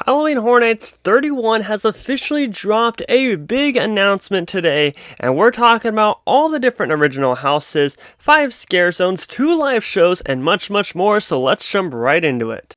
Halloween Horror Nights 31 has officially dropped a big announcement today, and we're talking about all the different original houses, 5 scare zones, 2 live shows, and much more, so let's jump right into it.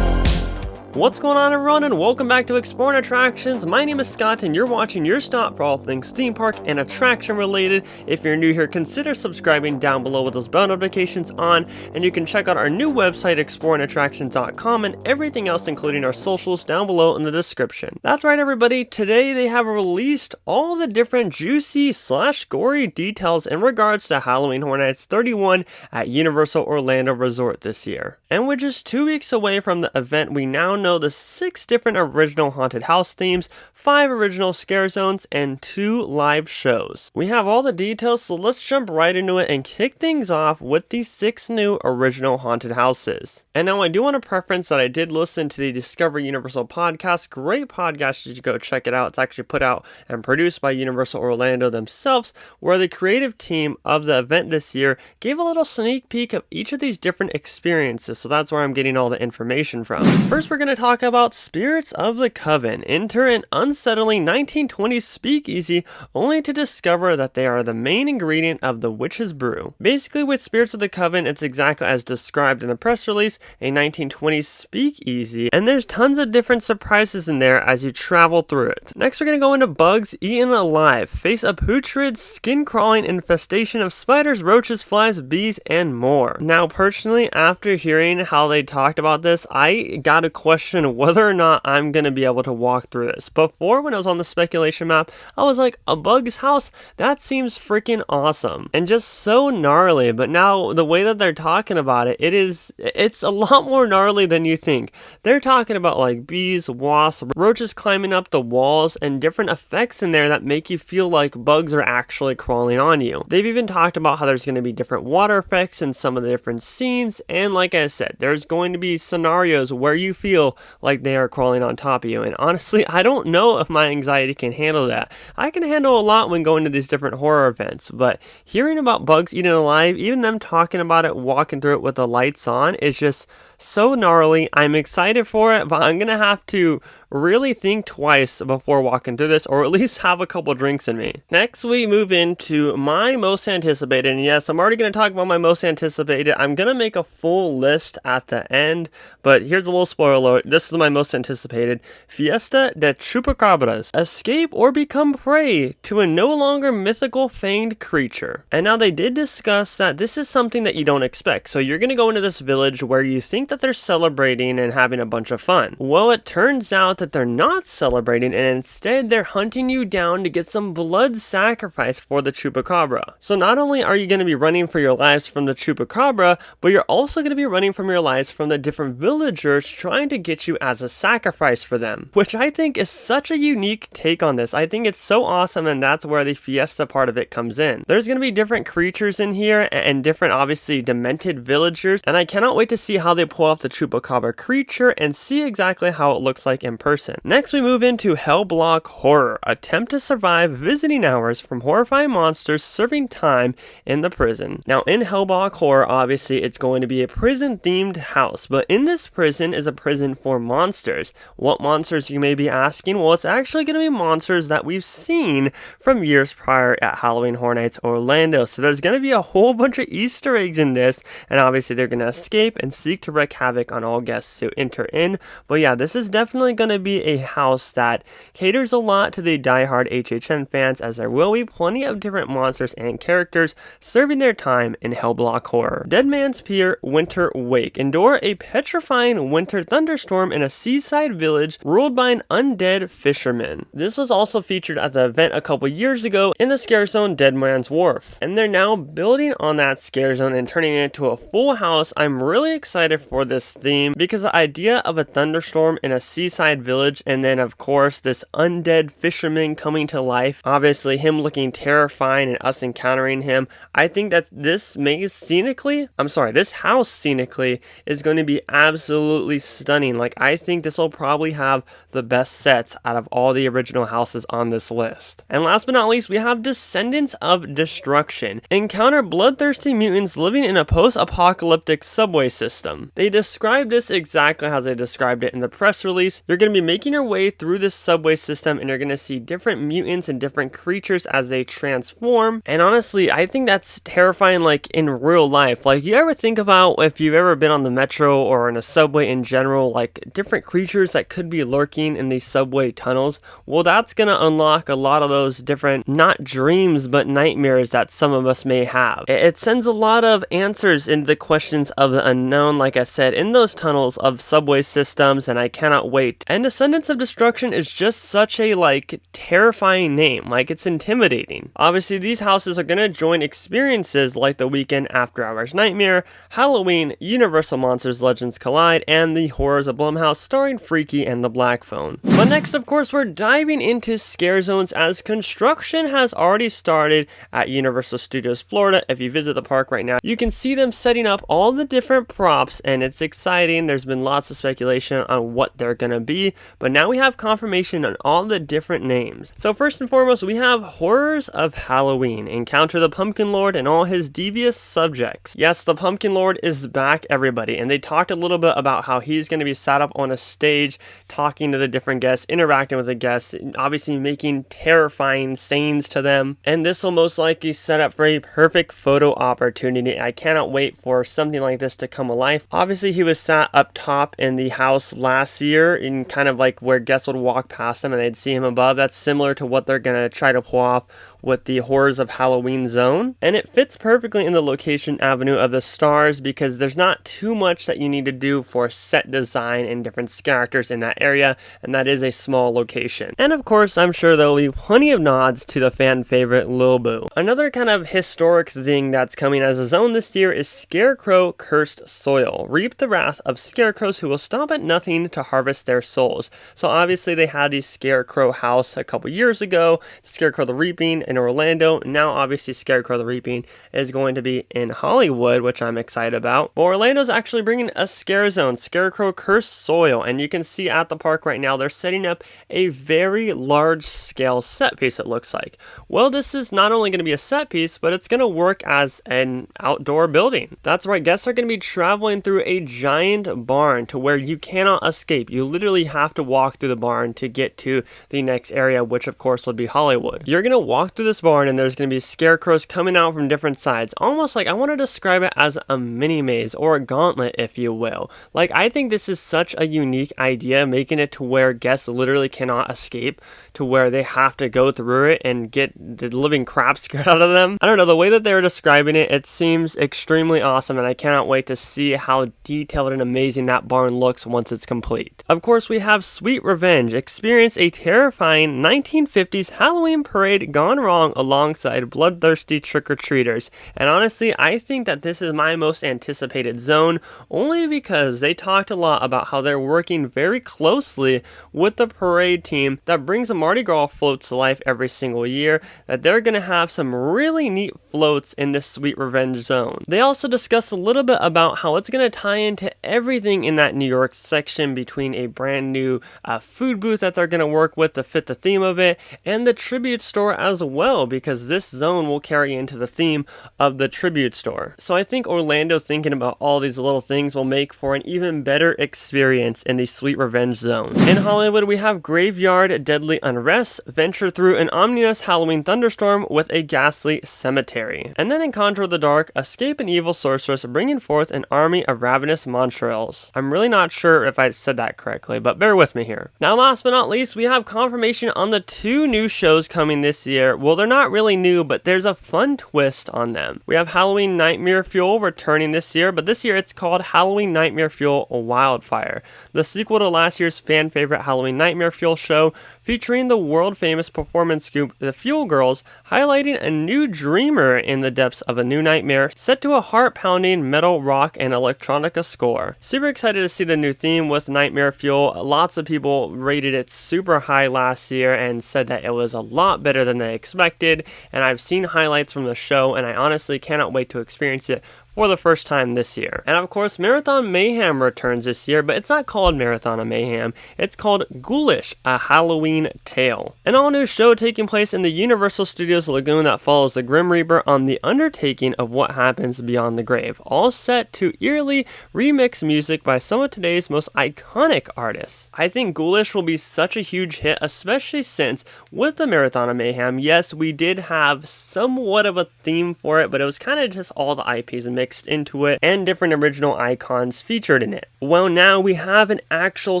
What's going on, everyone, and welcome back to Exploring Attractions. My name is Scott, and you're watching your stop for all things theme park and attraction related. If you're new here, consider subscribing down below with those bell notifications on, and you can check out our new website, exploringattractions.com, and everything else, including our socials, down below in the description. That's right, everybody. Today, they have released all the different juicy / gory details in regards to Halloween Horror Nights 31 at Universal Orlando Resort this year. And we're just 2 weeks away from the event, we now know the 6 different original haunted house themes, 5 original scare zones, and 2 live shows. We have all the details, so let's jump right into it and kick things off with these 6 new original haunted houses. And now I do want to preference that I did listen to the Discover Universal podcast. Great podcast, you should go check it out. It's actually put out and produced by Universal Orlando themselves, where the creative team of the event this year gave a little sneak peek of each of these different experiences, so that's where I'm getting all the information from. First, we're going to talk about Spirits of the Coven. Enter an unsettling 1920s speakeasy only to discover that they are the main ingredient of the witch's brew. Basically, with Spirits of the Coven, it's exactly as described in the press release, a 1920s speakeasy, and there's tons of different surprises in there as you travel through it. Next, we're going to go into Bugs Eaten Alive. Face a putrid, skin-crawling infestation of spiders, roaches, flies, bees, and more. Now, personally, after hearing how they talked about this, I got a question whether or not I'm going to be able to walk through this. Before, when I was on the speculation map, I was like, a bug's house? That seems freaking awesome. And just so gnarly. But now, the way that they're talking about it, it's a lot more gnarly than you think. They're talking about like bees, wasps, roaches climbing up the walls, and different effects in there that make you feel like bugs are actually crawling on you. They've even talked about how there's going to be different water effects in some of the different scenes, and like I said, there's going to be scenarios where you feel like they are crawling on top of you, and honestly, I don't know if my anxiety can handle that. I can handle a lot when going to these different horror events, but hearing about Bugs Eaten Alive, even them talking about it, walking through it with the lights on, is just so gnarly. I'm excited for it, but I'm gonna have to really think twice before walking through this, or at least have a couple drinks in me. Next, we move into my most anticipated, and yes, I'm already going to talk about my most anticipated. I'm going to make a full list at the end, but here's a little spoiler alert. This is my most anticipated. Fiesta de Chupacabras. Escape or become prey to a no longer mythical fanged creature. And now they did discuss that this is something that you don't expect. So you're going to go into this village where you think that they're celebrating and having a bunch of fun. Well, it turns out that they're not celebrating, and instead they're hunting you down to get some blood sacrifice for the Chupacabra. So not only are you going to be running for your lives from the Chupacabra, but you're also going to be running from your lives from the different villagers trying to get you as a sacrifice for them, which I think is such a unique take on this. I think it's so awesome, and that's where the fiesta part of it comes in. There's going to be different creatures in here and different, obviously, demented villagers, and I cannot wait to see how they pull off the Chupacabra creature and see exactly how it looks like in person. Next, we move into Hell Block Horror. Attempt to survive visiting hours from horrifying monsters serving time in the prison. Now, in Hell Block Horror, obviously, it's going to be a prison-themed house, but in this prison is a prison for monsters. What monsters, you may be asking? Well, it's actually going to be monsters that we've seen from years prior at Halloween Horror Nights Orlando. So there's going to be a whole bunch of Easter eggs in this, and obviously they're going to escape and seek to wreak havoc on all guests who enter in. But yeah, this is definitely going to be a house that caters a lot to the diehard HHN fans, as there will be plenty of different monsters and characters serving their time in Hell Block Horror. Dead Man's Pier Winter Wake. Endure a petrifying winter thunderstorm in a seaside village ruled by an undead fisherman. This was also featured at the event a couple years ago in the scare zone Dead Man's Wharf, and they're now building on that scare zone and turning it into a full house. I'm really excited for this theme because the idea of a thunderstorm in a seaside village, and then of course this undead fisherman coming to life, obviously him looking terrifying and us encountering him. I think that this house scenically is going to be absolutely stunning. Like, I think this will probably have the best sets out of all the original houses on this list. And last but not least, we have Descendants of Destruction. Encounter bloodthirsty mutants living in a post-apocalyptic subway system. They described this exactly how they described it in the press release. You're going to be making your way through this subway system, and you're going to see different mutants and different creatures as they transform. And honestly, I think that's terrifying, like in real life. Like, you ever think about if you've ever been on the metro or in a subway in general, like different creatures that could be lurking in these subway tunnels? Well, that's going to unlock a lot of those different, not dreams, but nightmares that some of us may have. It sends a lot of answers into the questions of the unknown, like I said, in those tunnels of subway systems, and I cannot wait. And Descendants of Destruction is just such a, like, terrifying name. Like, it's intimidating. Obviously, these houses are going to join experiences like the Weekend After Hours Nightmare, Halloween, Universal Monsters Legends Collide, and the Horrors of Blumhouse starring Freaky and the Black Phone. But next, of course, we're diving into scare zones, as construction has already started at Universal Studios Florida. If you visit the park right now, you can see them setting up all the different props, and it's exciting. There's been lots of speculation on what they're gonna be, but now we have confirmation on all the different names. So first and foremost, we have Horrors of Halloween. Encounter the Pumpkin Lord and all his devious subjects. Yes, the Pumpkin Lord is back, everybody, and they talked a little bit about how he's going to be sat up on a stage talking to the different guests, interacting with the guests, obviously making terrifying scenes to them, and this will most likely set up for a perfect photo opportunity. I cannot wait for something like this to come alive. Obviously, he was sat up top in the house last year, in kind of like where guests would walk past him and they'd see him above. That's similar to what they're going to try to pull off with the Horrors of Halloween zone, and it fits perfectly in the location avenue of the stars because there's not too much that you need to do for set design and different characters in that area, and that is a small location. And of course, I'm sure there'll be plenty of nods to the fan favorite Lil Boo. Another kind of historic thing that's coming as a zone this year is Scarecrow Cursed Soil. Reap the wrath of scarecrows who will stop at nothing to harvest their souls. So obviously they had the Scarecrow house a couple years ago, Scarecrow the Reaping in Orlando. Now obviously Scarecrow the Reaping is going to be in Hollywood, which I'm excited about. But Orlando's actually bringing a scare zone, Scarecrow Cursed Soil, and you can see at the park right now they're setting up a very large scale set piece, it looks like. Well, this is not only going to be a set piece, but it's going to work as an outdoor building. That's right, guests are going to be traveling through a giant barn to where you cannot escape. You literally have to walk through the barn to get to the next area, which of course would be Hollywood. You're going to walk through this barn and there's going to be scarecrows coming out from different sides, almost like, I want to describe it as a mini maze or a gauntlet, if you will. Like, I think this is such a unique idea, making it to where guests literally cannot escape, to where they have to go through it and get the living crap scared out of them. I don't know, the way that they were describing it, it seems extremely awesome, and I cannot wait to see how detailed and amazing that barn looks once it's complete. Of course, we have Sweet Revenge. Experience a terrifying 1950s Halloween parade gone wrong alongside bloodthirsty trick-or-treaters. And honestly, I think that this is my most anticipated zone, only because they talked a lot about how they're working very closely with the parade team that brings the Mardi Gras floats to life every single year, that they're going to have some really neat floats in this Sweet Revenge zone. They also discussed a little bit about how it's going to tie into everything in that New York section, between a brand new food booth that they're going to work with to fit the theme of it, and the tribute store as well, because this zone will carry into the theme of the tribute store. So I think Orlando thinking about all these little things will make for an even better experience in the Sweet Revenge zone. In Hollywood, we have Graveyard Deadly Unrest. Venture through an ominous Halloween thunderstorm with a ghastly cemetery. And then in Conjure of the Dark, escape an evil sorceress bringing forth an army of ravenous monstrels. I'm really not sure if I said that correctly, but bear with me here. Now, last but not least, we have confirmation on the 2 new shows coming this year. Well, they're not really new, but there's a fun twist on them. We have Halloween Nightmare Fuel returning this year, but this year it's called Halloween Nightmare Fuel Wildfire. The sequel to last year's fan favorite Halloween Nightmare Fuel show featuring the world famous performance group The Fuel Girls, highlighting a new dreamer in the depths of a new nightmare, set to a heart-pounding metal, rock, and electronica score. Super excited to see the new theme with Nightmare Fuel. Lots of people rated it super high last year and said that it was a lot better than they expected, and I've seen highlights from the show and I honestly cannot wait to experience it for the first time this year. And of course, Marathon Mayhem returns this year, but it's not called Marathon of Mayhem, it's called Ghoulish, a Halloween Tale. An all-new show taking place in the Universal Studios Lagoon that follows the Grim Reaper on the undertaking of what happens beyond the grave, all set to eerily remixed music by some of today's most iconic artists. I think Ghoulish will be such a huge hit, especially since with the Marathon of Mayhem, yes, we did have somewhat of a theme for it, but it was kind of just all the IPs and mixed into it and different original icons featured in it. Well, now we have an actual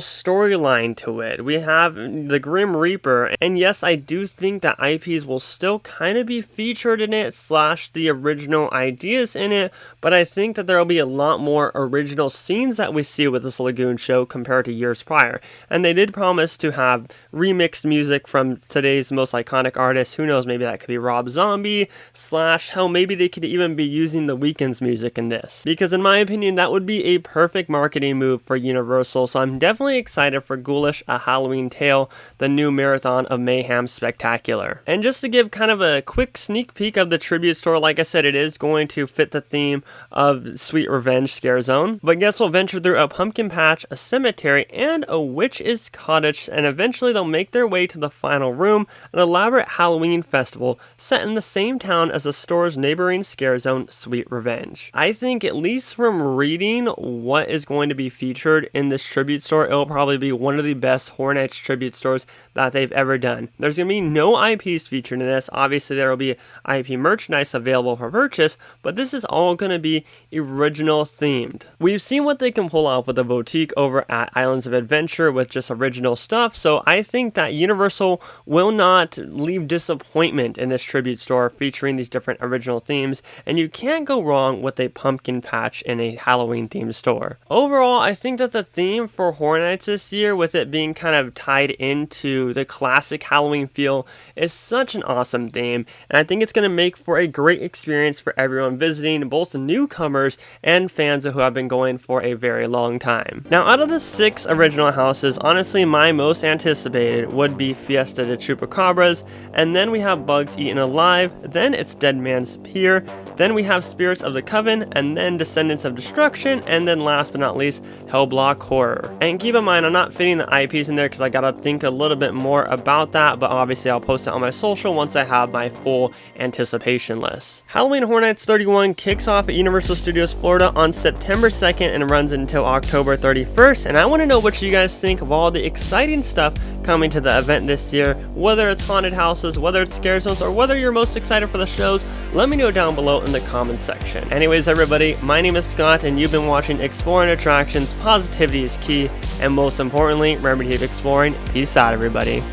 storyline to it. We have the Grim Reaper, and yes, I do think that IPs will still kind of be featured in it / the original ideas in it, but I think that there will be a lot more original scenes that we see with this Lagoon show compared to years prior. And they did promise to have remixed music from today's most iconic artists. Who knows, maybe that could be Rob Zombie / hell, maybe they could even be using the Weeknd's music in this, because in my opinion that would be a perfect marketing move for Universal. So I'm definitely excited for Ghoulish, a Halloween Tale, the new Marathon of Mayhem spectacular. And just to give kind of a quick sneak peek of the tribute store, like I said, it is going to fit the theme of Sweet Revenge Scare Zone, but guests will venture through a pumpkin patch, a cemetery, and a witch's cottage, and eventually they'll make their way to the final room, an elaborate Halloween festival set in the same town as the store's neighboring scare zone, Sweet Revenge. I think, at least from reading what is going to be featured in this tribute store, it'll probably be one of the best Horror Nights tribute stores that they've ever done. There's going to be no IPs featured in this. Obviously, there will be IP merchandise available for purchase, but this is all going to be original themed. We've seen what they can pull off with the boutique over at Islands of Adventure with just original stuff, so I think that Universal will not leave disappointment in this tribute store featuring these different original themes, and you can't go wrong with a pumpkin patch in a Halloween themed store. Overall, I think that the theme for Horror Nights this year, with it being kind of tied into the classic Halloween feel, is such an awesome theme, and I think it's going to make for a great experience for everyone visiting, both newcomers and fans who have been going for a very long time. Now, out of the 6 original houses, honestly my most anticipated would be Fiesta de Chupacabras, and then we have Bugs Eaten Alive, then it's Dead Man's Pier, then we have Spirits of the Coven, and then Descendants of Destruction, and then last but not least, Hellblock Horror. And keep in mind, I'm not fitting the IPs in there because I gotta think a little bit more about that, but obviously I'll post it on my social once I have my full anticipation list. Halloween Horror Nights 31 kicks off at Universal Studios Florida on September 2nd and runs until October 31st, and I want to know what you guys think of all the exciting stuff coming to the event this year, whether it's haunted houses, whether it's scare zones, or whether you're most excited for the shows. Let me know down below in the comments section. Anyways, everybody, my name is Scott, and you've been watching Exploring Attractions. Positivity is key, and most importantly, remember to keep exploring. Peace out, everybody.